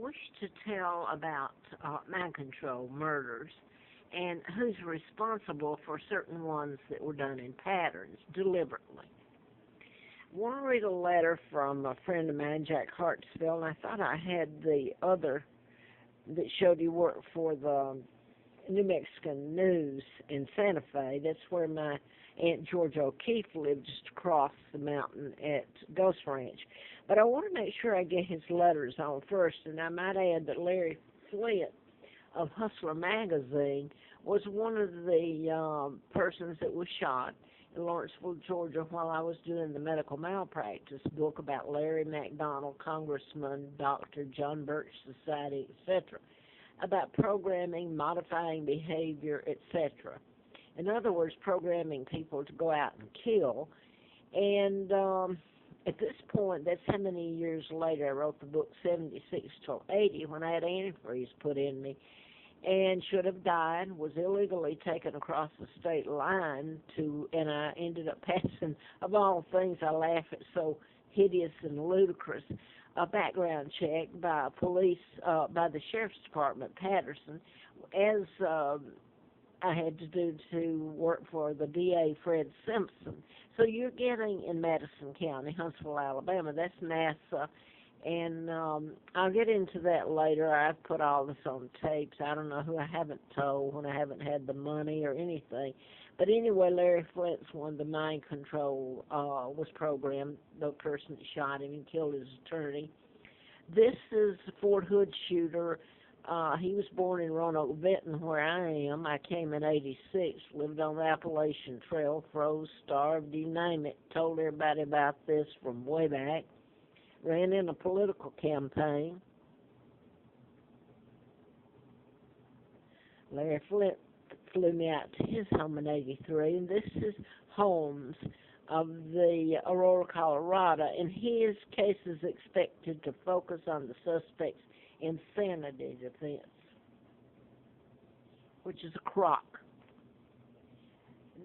wish to tell about mind control murders and who's responsible for certain ones that were done in patterns deliberately. I want to read a letter from a friend of mine, Jack Hartsfield, and I thought I had the other that showed he worked for the New Mexican News in Santa Fe. That's where my Aunt Georgia O'Keefe lived, just across the mountain at Ghost Ranch. But I want to make sure I get his letters on first, and I might add that Larry Flint of Hustler magazine was one of the persons that was shot in Lawrenceville, Georgia, while I was doing the medical malpractice book about Larry McDonald, Congressman, Dr. John Birch Society, etc., about programming, modifying behavior, etc. In other words, programming people to go out and kill. And at this point, that's how many years later I wrote the book 76 till 80 when I had antifreeze put in me and should have died, was illegally taken across the state line and I ended up passing, of all things I laugh at so hideous and ludicrous, a background check by by the Sheriff's Department, Patterson, as I had to do to work for the DA, Fred Simpson. So you're getting in Madison County, Huntsville, Alabama. That's NASA. And I'll get into that later. I've put all this on tapes. I don't know who I haven't told when I haven't had the money or anything. But anyway, Larry Flint's one, the mind control was programmed, the person that shot him and killed his attorney. This is the Fort Hood shooter. He was born in Roanoke, Benton, where I am. I came in '86, lived on the Appalachian Trail, froze, starved, you name it. Told everybody about this from way back. Ran in a political campaign. Larry Flint flew me out to his home in '83, and this is Holmes of the Aurora, Colorado, and his case is expected to focus on the suspect's insanity defense, which is a crock.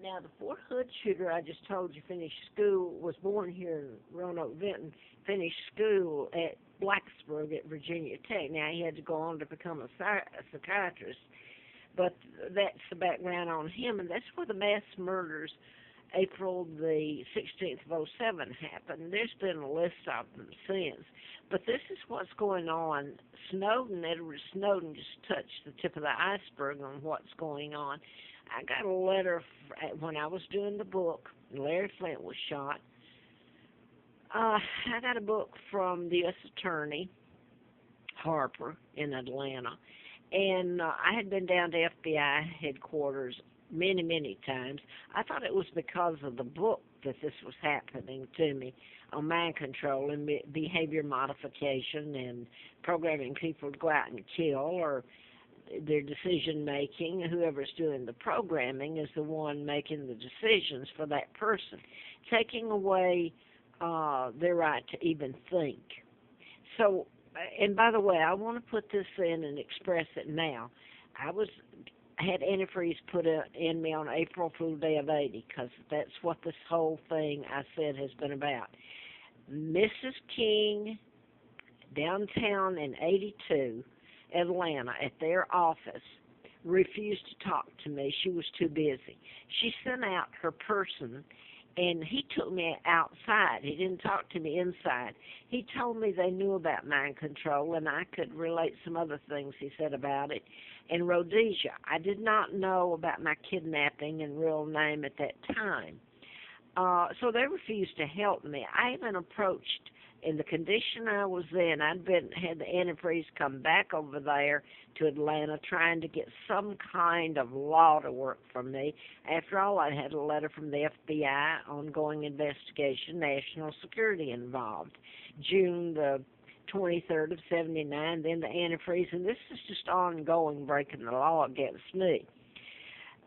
Now, the Fort Hood shooter I just told you finished school, was born here in Roanoke, Benton, finished school at Blacksburg at Virginia Tech. Now, he had to go on to become a psychiatrist, but that's the background on him, and that's where the mass murders April the 16th of '07 happened. There's been a list of them since, but this is what's going on. Edward Snowden, just touched the tip of the iceberg on what's going on. I got a letter when I was doing the book. Larry Flint was shot. I got a book from the U.S. Attorney, Harper, in Atlanta. And I had been down to FBI headquarters many, many times. I thought it was because of the book that this was happening to me on mind control and behavior modification and programming people to go out and kill, or their decision-making. Whoever's doing the programming is the one making the decisions for that person, taking away their right to even think. So, and by the way, I want to put this in and express it now. I had antifreeze put in me on April Fool Day of '80, because that's what this whole thing I said has been about. Mrs. King, downtown in '82, Atlanta, at their office, refused to talk to me. She was too busy. She sent out her person, and he took me outside. He didn't talk to me inside. He told me they knew about mind control, and I could relate some other things he said about it, and Rhodesia. I did not know about my kidnapping and real name at that time. So they refused to help me. I even approached, in the condition I was in, had the antifreeze come back over there to Atlanta trying to get some kind of law to work for me. After all, I had a letter from the FBI, ongoing investigation, national security involved. June the 23rd of '79, then the antifreeze, and this is just ongoing breaking the law against me.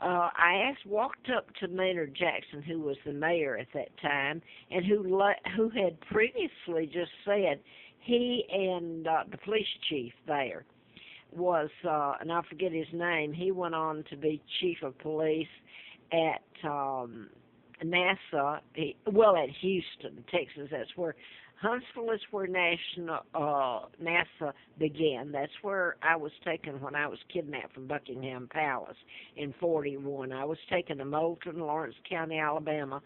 I walked up to Maynard Jackson, who was the mayor at that time, and who had previously just said he and the police chief there was, and I forget his name, he went on to be chief of police at NASA, at Houston, Texas. That's where Huntsville is where NASA began. That's where I was taken when I was kidnapped from Buckingham Palace in 41. I was taken to Moulton, Lawrence County, Alabama,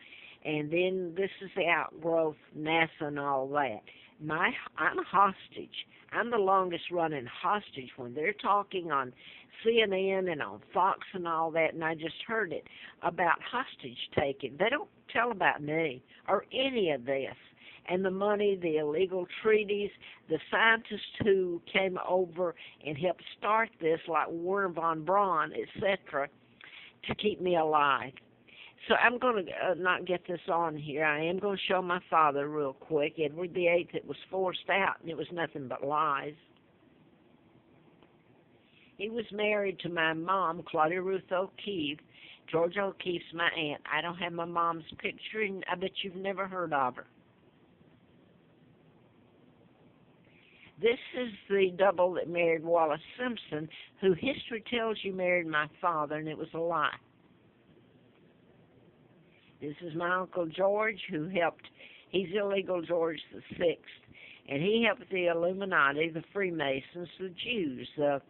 and then this is the outgrowth, NASA and all that. I'm a hostage. I'm the longest running hostage when they're talking on CNN and on Fox and all that, and I just heard it about hostage taking. They don't tell about me or any of this. And the money, the illegal treaties, the scientists who came over and helped start this, like Warren von Braun, etc., to keep me alive. So I'm going to not get this on here. I am going to show my father real quick. Edward VIII, it was forced out, and it was nothing but lies. He was married to my mom, Claudia Ruth O'Keefe. Georgia O'Keefe's my aunt. I don't have my mom's picture, and I bet you've never heard of her. This is the double that married Wallace Simpson, who history tells you married my father, and it was a lie. This is my Uncle George, who helped, he's illegal George the Sixth, and he helped the Illuminati, the Freemasons, the Jews, the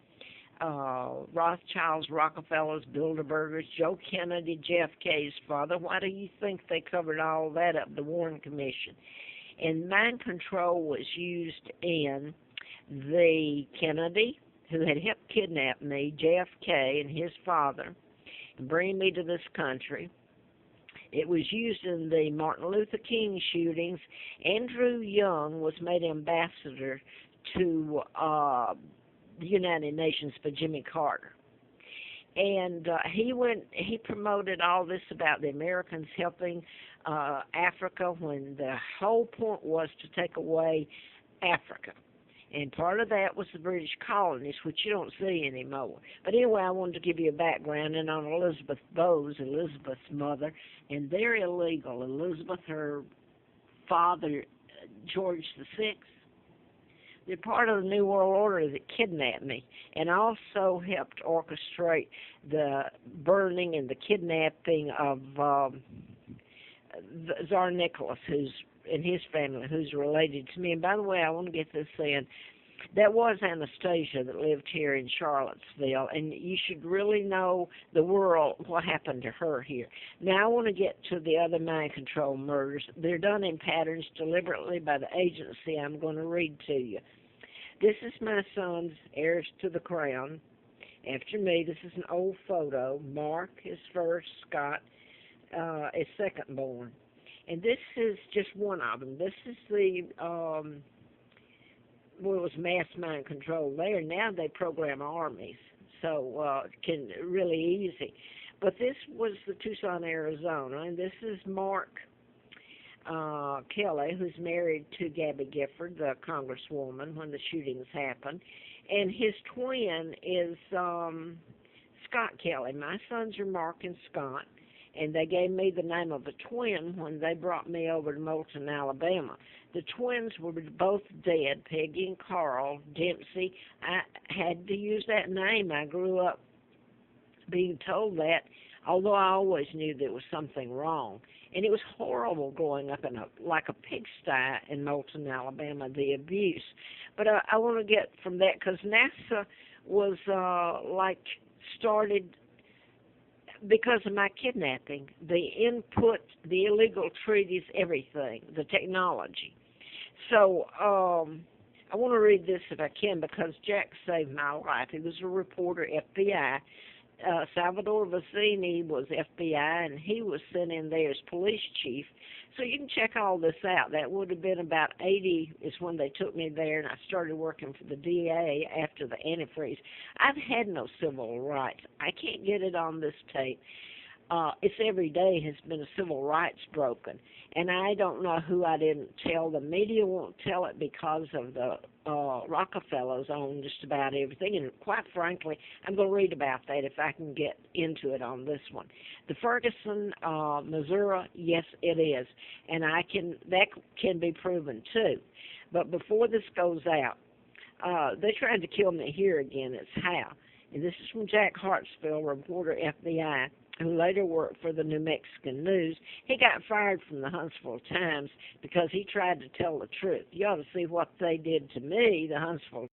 Rothschilds, Rockefellers, Bilderbergers, Joe Kennedy, JFK's father. Why do you think they covered all that up, the Warren Commission? And mind control was used in the Kennedy, who had helped kidnap me, JFK and his father, and bring me to this country. It was used in the Martin Luther King shootings. Andrew Young was made ambassador to the United Nations by Jimmy Carter. And he promoted all this about the Americans helping Africa when the whole point was to take away Africa. And part of that was the British colonies, which you don't see anymore. But anyway, I wanted to give you a background and on Elizabeth Bowes, Elizabeth's mother, and they're illegal. Elizabeth, her father, George the Sixth, they're part of the New World Order that kidnapped me and also helped orchestrate the burning and the kidnapping of Tsar Nicholas, and his family, who's related to me. And by the way, I want to get this in. That was Anastasia that lived here in Charlottesville, and you should really know the world, what happened to her here. Now I want to get to the other mind control murders. They're done in patterns deliberately by the agency I'm going to read to you. This is my son's heirs to the crown. After me, this is an old photo. Mark is first, Scott is second born. And this is just one of them. This is the, it was mass mind control there. Now they program armies, so really easy. But this was the Tucson, Arizona, and this is Mark Kelly, who's married to Gabby Gifford, the congresswoman, when the shootings happened. And his twin is Scott Kelly. My sons are Mark and Scott. And they gave me the name of a twin when they brought me over to Moulton, Alabama. The twins were both dead, Peggy and Carl Dempsey. I had to use that name. I grew up being told that, although I always knew there was something wrong. And it was horrible growing up in like a pigsty in Moulton, Alabama, the abuse. But I want to get from that because NASA was started because of my kidnapping, the input, the illegal treaties, everything, the technology. So I want to read this if I can because Jack saved my life. He was a reporter, FBI. Salvador Vicini was FBI, and he was sent in there as police chief. So you can check all this out. That would have been about 80 is when they took me there, and I started working for the DA after the antifreeze. I've had no civil rights. I can't get it on this tape. It's every day has been a civil rights broken. And I don't know who I didn't tell. The media won't tell it because of the Rockefellers own just about everything. And quite frankly, I'm going to read about that if I can get into it on this one. The Ferguson, Missouri, yes, it is. And that can be proven too. But before this goes out, they tried to kill me here again. It's how. And this is from Jack Hartsfield, reporter, FBI. who later worked for the New Mexican News. He got fired from the Huntsville Times because he tried to tell the truth. You ought to see what they did to me, the Huntsville